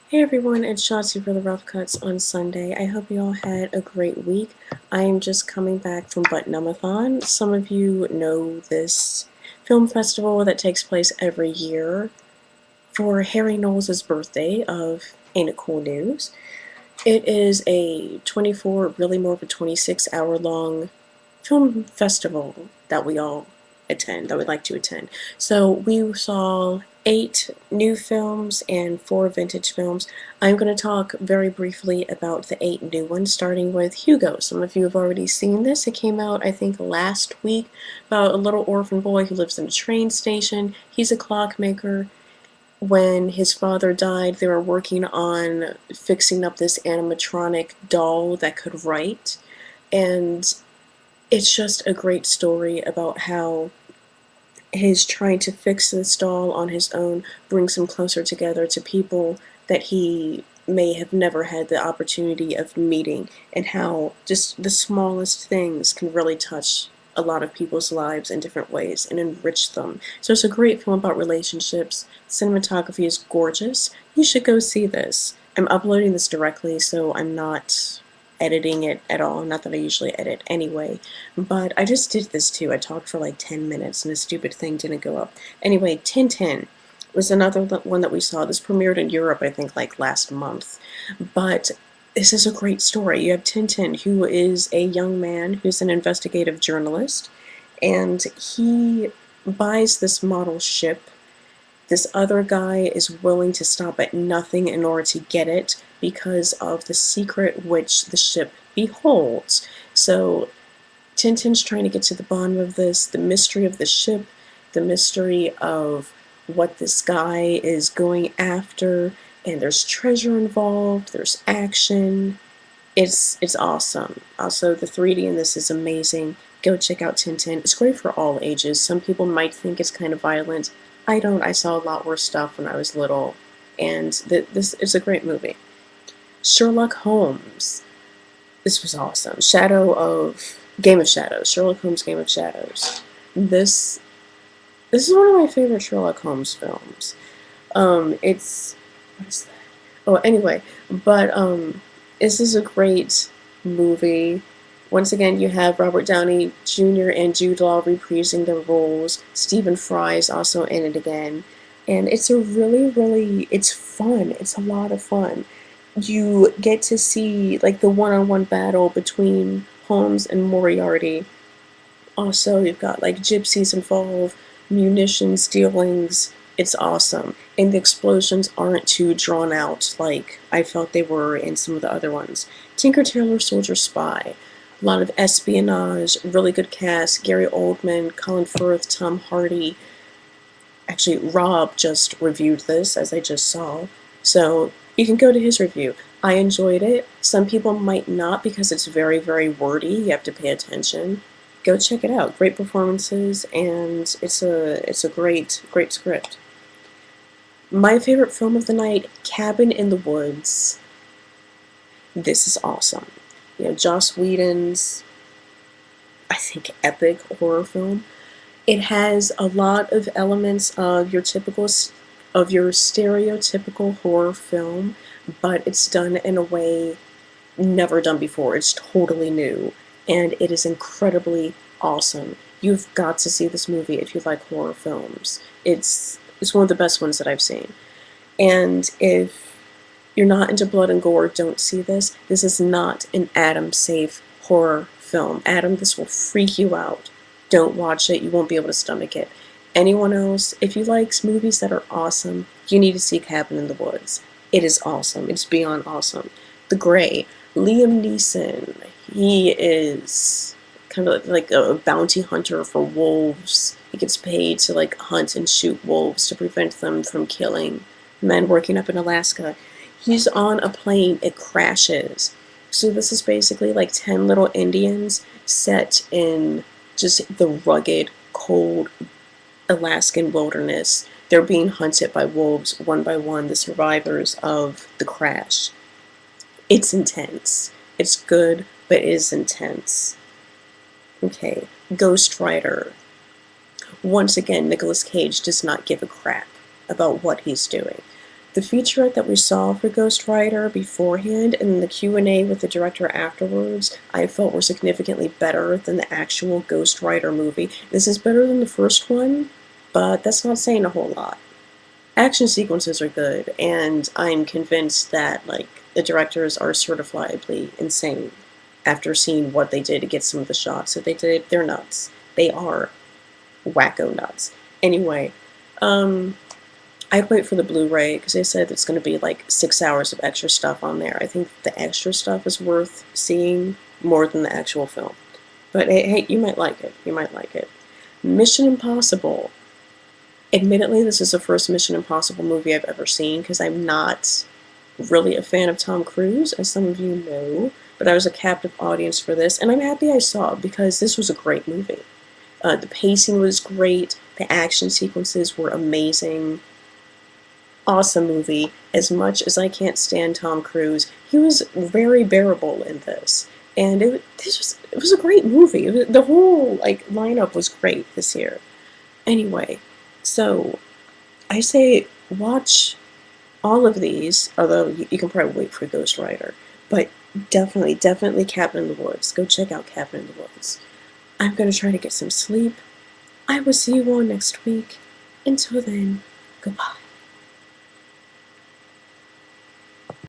Hey everyone, it's Shotzi for TheRoughCuts on Sunday. I hope you all had a great week. I am just coming back from Butt-Numb-A-Thon. Some of you know this film festival that takes place every year for Harry Knowles' birthday of Ain't It Cool News. It is a 24, really more of a 26-hour long film festival that we all attend, that we like to attend. So we saw 8 new films and 4 vintage films. I'm going to talk very briefly about the 8 new ones, starting with Hugo. Some of you have already seen this. It came out, I think, last week, about a little orphan boy who lives in a train station. He's a clockmaker. When his father died, they were working on fixing up this animatronic doll that could write. And it's just a great story about how his trying to fix this doll on his own brings him closer together to people that he may have never had the opportunity of meeting, and how just the smallest things can really touch a lot of people's lives in different ways and enrich them. So it's a great film about relationships. Cinematography is gorgeous. You should go see this. I'm uploading this directly, so I'm not editing it at all. Not that I usually edit anyway, but I just did this too. I talked for like 10 minutes and a stupid thing didn't go up. Anyway, Tintin was another one that we saw. This premiered in Europe, I think, like last month. But this is a great story. You have Tintin, who is a young man who's an investigative journalist, and he buys this model ship. This other guy is willing to stop at nothing in order to get it because of the secret which the ship beholds. So Tintin's trying to get to the bottom of this, the mystery of the ship, the mystery of what this guy is going after, and there's treasure involved, there's action. It's awesome. Also, the 3D in this is amazing. Go check out Tintin. It's great for all ages. Some people might think it's kind of violent. I don't. I saw a lot worse stuff when I was little, and this is a great movie. Sherlock Holmes. This was awesome. Game of Shadows. Sherlock Holmes Game of Shadows. This this is one of my favorite Sherlock Holmes films. It's what is that? Oh, anyway, but this is a great movie. Once again, you have Robert Downey Jr. and Jude Law reprising their roles. Stephen Fry is also in it again, and it's a it's fun. It's a lot of fun. You get to see like the one-on-one battle between Holmes and Moriarty. Also, you've got like gypsies involved, munitions dealings. It's awesome. And the explosions aren't too drawn out like I felt they were in some of the other ones. Tinker Tailor Soldier Spy. A lot of espionage, really good cast. Gary Oldman, Colin Firth, Tom Hardy. Actually, Rob just reviewed this, as I just saw. So you can go to his review. I enjoyed it. Some people might not because it's very wordy. You have to pay attention. Go check it out. Great performances, and it's a great script. My favorite film of the night, Cabin in the Woods. This is awesome. You know, Joss Whedon's, I think, epic horror film. It has a lot of elements of your stereotypical horror film, but it's done in a way never done before. It's totally new, and it is incredibly awesome. You've got to see this movie if you like horror films. It's one of the best ones that I've seen. And if you're not into blood and gore, don't see this. This is not an Adam safe horror film. Adam, this will freak you out. Don't watch it. You won't be able to stomach it. Anyone else, if you like movies that are awesome, you need to see Cabin in the Woods. It is awesome. It's beyond awesome. The Gray. Liam Neeson. He is kind of like a bounty hunter for wolves. He gets paid to like hunt and shoot wolves to prevent them from killing men working up in Alaska. He's on a plane, it crashes. So this is basically like 10 little Indians set in just the rugged, cold Alaskan wilderness. They're being hunted by wolves one by one, the survivors of the crash. It's intense. It's good, but it is intense. Okay, Ghost Rider. Once again, Nicolas Cage does not give a crap about what he's doing. The featurette that we saw for Ghost Rider beforehand and the Q&A with the director afterwards, I felt were significantly better than the actual Ghost Rider movie. This is better than the first one, but that's not saying a whole lot. Action sequences are good, and I'm convinced that, like, the directors are certifiably insane after seeing what they did to get some of the shots that they did. They're nuts. They are wacko nuts. Anyway, I'd wait for the Blu-ray because they said it's going to be like 6 hours of extra stuff on there. I think the extra stuff is worth seeing more than the actual film. But hey, you might like it. You might like it. Mission Impossible. Admittedly, this is the first Mission Impossible movie I've ever seen because I'm not really a fan of Tom Cruise, as some of you know, but I was a captive audience for this, and I'm happy I saw it because this was a great movie. The pacing was great, the action sequences were amazing. Awesome movie. As much as I can't stand Tom Cruise, he was very bearable in this. And it was a great movie. The whole lineup was great this year. Anyway, so I say watch all of these, although you can probably wait for Ghost Rider. But definitely Cabin in the Woods. Go check out Cabin in the Woods. I'm going to try to get some sleep. I will see you all next week. Until then, goodbye.